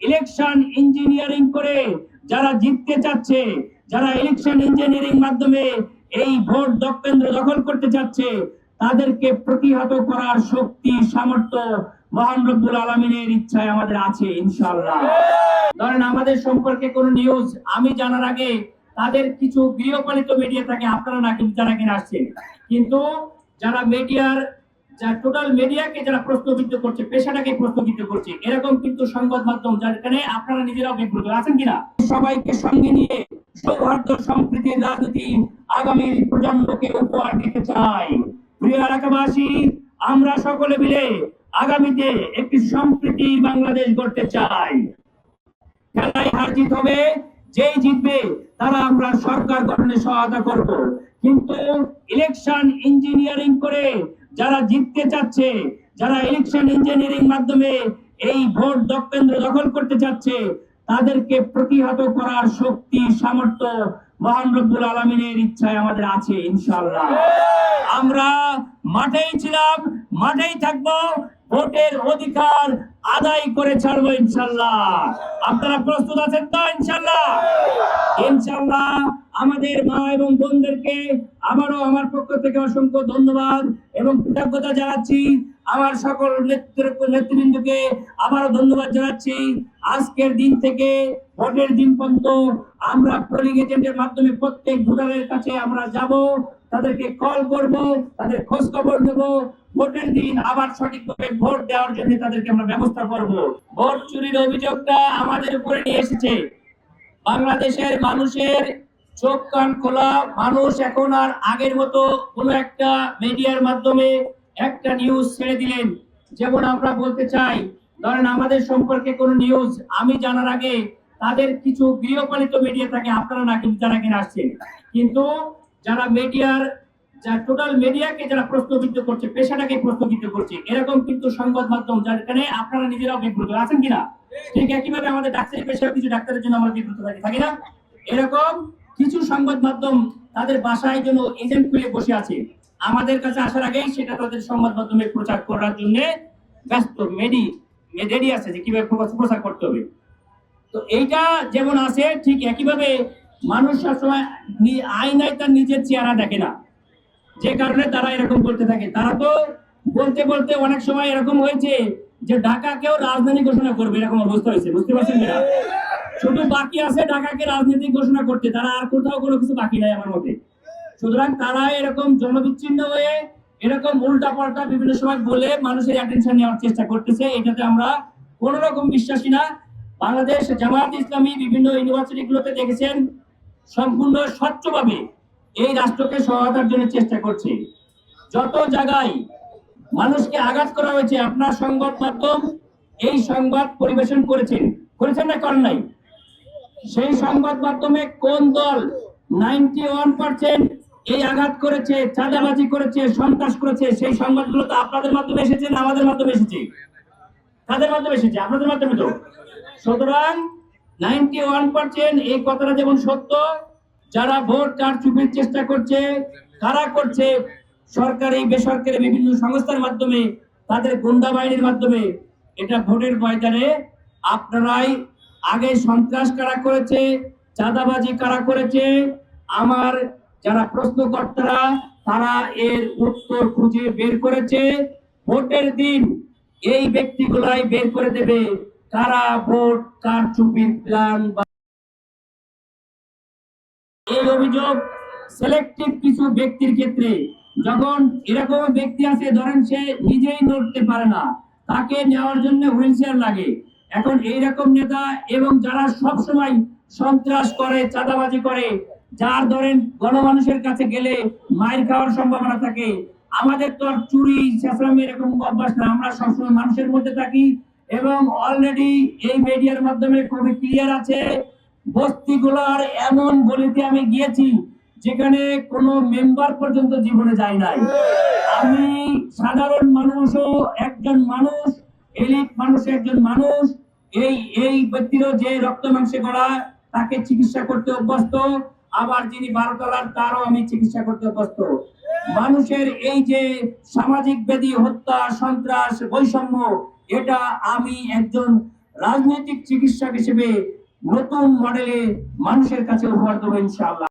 Election engineering করে যারা জিততে চাচ্ছে, যারা ইলেকশন ইঞ্জিনিয়ারিং মাধ্যমে এই ভোট কেন্দ্র দখল করতে চাচ্ছে, তাদেরকে প্রতিহত করার শক্তি সামর্থ্য মহান রব্বুল আলামিনের ইচ্ছায় আমাদের আছে ইনশাআল্লাহ। ধরেন আমাদের সম্পর্কে কোনো নিউজ আমি জানার আগে তাদের কিছু গৃহপালিত মিডিয়া থাকে, আপনারা না কিন্তু যারা কিনা আসছেন, কিন্তু যারা মিডিয়ার টোটাল মিডিয়াকে যারা প্রশ্নবিদ্ধ করছে, পেশাটাকে প্রশ্নবিদ্ধ করছে, এরকম কিন্তু সংবাদ মাধ্যম যেখানে আপনারা নিজেরাও বিব্রত আছেন কিনা। সবাইকে সঙ্গে নিয়ে সৌহার্দ্য সম্প্রীতির রাজনীতি আগামী প্রজন্মকে উপহার দিতে চাই। প্রিয় এলাকাবাসী, আমরা সকলে মিলে আগামীতে একটি সম্প্রীতি বাংলাদেশ গড়তে চাই। খেলায় হার জিত হবে, যেই জিতবে তারা আমরা সরকার গঠনে সহায়তা করব, কিন্তু ইলেকশন ইঞ্জিনিয়ারিং করে যারা জিততে চাচ্ছে, যারা ইলেকশন ইঞ্জিনিয়ারিং মাধ্যমে এই ভোট কেন্দ্র দখল করতে চাচ্ছে, তাদেরকে প্রতিহত করার শক্তি সামর্থ্য মহান রব্বুল আলামিনের ইচ্ছায় আমাদের আছে ইনশাআল্লাহ। আমরা মাঠেই ছিলাম, মাঠেই থাকবো, ভোটের অধিকার আদায় করে ছাড়বো ইনশাআল্লাহ। আপনারা প্রস্তুত আছেন তো ইনশাআল্লাহ? ইনশাআল্লাহ আমাদের মা এবং বোনদেরকে আবারও আমার পক্ষ থেকে অসংখ্য ধন্যবাদ এবং কৃতজ্ঞতা জানাচ্ছি। আমার সকল নেতৃবৃন্দকে আবারও ধন্যবাদ জানাচ্ছি। আজকের দিন থেকে ভোটের দিন পর্যন্ত আমরা পোলিং এজেন্টের মাধ্যমে প্রত্যেক ভোটারের কাছে আমরা যাব, তাদেরকে কল করব, তাদের খোঁজ খবর নেব, ভোটের দিন আবার সঠিকভাবে ভোট দেওয়ার জন্য তাদেরকে আমরা ব্যবস্থা করব। ভোট চুরির অভিযোগটা আমাদের উপরে নিয়ে এসেছে। বাংলাদেশের মানুষের চোখ কান খোলা, মানুষ এখন আর আগের মতো কোনো একটা মিডিয়ার মাধ্যমে একটা নিউজ ছেড়ে দিলেন। যেমন আমরা বলতে চাই, ধরেন আমাদের সম্পর্কে কোনো নিউজ আমি জানার আগে তাদের কিছু গৃহপালিত মিডিয়া থাকে, আপনারা না কিন্তু যারা কিনা আসছেন, কিন্তু যারা মিডিয়ার টোটাল মিডিয়াকে যারা প্রশ্নবিদ্ধ করছে, পেশাটাকে প্রশ্নবিদ্ধ করছে, এরকম কিন্তু সংবাদ মাধ্যম যেখানে আপনারা নিজেরাও বিব্রত আছেন কিনা। ঠিক একইভাবে আমাদের ডাক্তারি পেশার কিছু ডাক্তারের জন্য আমরা বিব্রত থাকি না, এরকম কিছু সংবাদ মাধ্যম তাদের বাসায় জন্য এজেন্ট খুলে বসে আছে, আমাদের কাছে আসার আগেই সেটা তাদের সংবাদ মাধ্যমে প্রচার করার জন্য ব্যস্ত রেডি আছে যে কিভাবে প্রচার করতে হবে। তো এইটা যেমন আছে, ঠিক একইভাবে মানুষ সবসময় আয়নায় তার নিজের চেহারা দেখে না, যে কারণে তারা এরকম বলতে থাকে। তারা তো বলতে বলতে অনেক সময় এরকম হয়েছে যে ঢাকাকেও রাজধানী ঘোষণা করবে, এরকম অবস্থা হয়েছে, বুঝতে পারছেন কিনা। শুধু বাকি আছে ঢাকাকে রাজনীতি ঘোষণা করতে, তারা আর কোথাও কোনো কিছু বাকি নাই আমার মতে। সুতরাং তারা এরকম জনবিচ্ছিন্ন হয়ে এরকম উল্টা পাল্টা বিভিন্ন সময় বলে মানুষের অ্যাটেনশন নেওয়ার চেষ্টা করতেছে, এটাতে আমরা কোন রকম বিশ্বাসী না। বাংলাদেশ জামায়াত ইসলামী বিভিন্ন ইউনিভার্সিটি গুলোতে দেখেছেন সম্পূর্ণ স্বচ্ছভাবে এই রাষ্ট্রকে সহায়তার জন্য চেষ্টা করছে। যত জায়গায় মানুষকে আঘাত করা হয়েছে, আপনার সংবাদ মাধ্যম এই সংবাদ পরিবেশন করেছেন না করেন নাই? সেই সংবাদ মাধ্যমে কোন দল 91% এই আঘাত করেছে, চাঁদাবাজি করেছে, সন্ত্রাস করেছে, সেই সংবাদগুলো তো আপনাদের মাধ্যমে এসেছে না আমাদের মাধ্যমে এসেছে? কাদের মাধ্যমে এসেছে? আপনাদের মাধ্যমে তো। সুতরাং 91% এই কথাটা যেমন সত্য, যারা ভোট কারচুপির চেষ্টা করছে, কারা করছে? সরকারি বেসরকারি বিভিন্ন সংস্থার মাধ্যমে, তাদের গুন্ডা বাহিনীর মাধ্যমে। এটা ভোটের ময়দানে আপনারাই আগে সন্ত্রাস কারা করেছে, চাঁদাবাজি কারা করেছে, আমার যারা প্রশ্নকর্তারা তারা এর উত্তর খুঁজে বের করেছে। ভোটের দিন এই ব্যক্তিগুলাই বের করে দেবে কারা ভোট কারচুপির প্ল্যান। এই অভিযোগ সিলেক্টিভ কিছু ব্যক্তির ক্ষেত্রে, যখন এরকম ব্যক্তি আছে ধরেন সে নিজেই নড়তে পারে না, তাকে নেওয়ার জন্য হুইল চেয়ার লাগে। এখন এইরকম নেতা এবং যারা সব সময় সন্ত্রাস করে, চাঁদাবাজি করে, যার ধরেন গণমানুষের কাছে গেলে মাইর খাওয়ার সম্ভাবনা থাকে। আমাদের তো আর চুরি চেঁচামেচি এরকম অভ্যাস না, আমরা সবসময় মানুষের মধ্যে থাকি এবং অলরেডি এই মিডিয়ার মাধ্যমে খুবই ক্লিয়ার আছে। বস্তিগুলোর এমন গলিতে আমি গিয়েছি যেখানে কোনো মেম্বার পর্যন্ত জীবনে যায় নাই। আমি সাধারণ মানুষও একজন মানুষ, এলিট মানুষ একজন মানুষ, এই ব্যক্তিরও যে রক্ত মাংসে গড়া, তাকে চিকিৎসা করতে অভ্যস্ত, আবার যিনি 12 তলার তারও আমি চিকিৎসা করতে অভ্যস্ত। মানুষের এই যে সামাজিক ব্যাধি, হত্যা, সন্ত্রাস, বৈষম্য, এটা আমি একজন রাজনৈতিক চিকিৎসক হিসেবে নতুন মডেলে মানুষের কাছে উপহার দেবো ইনশাআল্লাহ।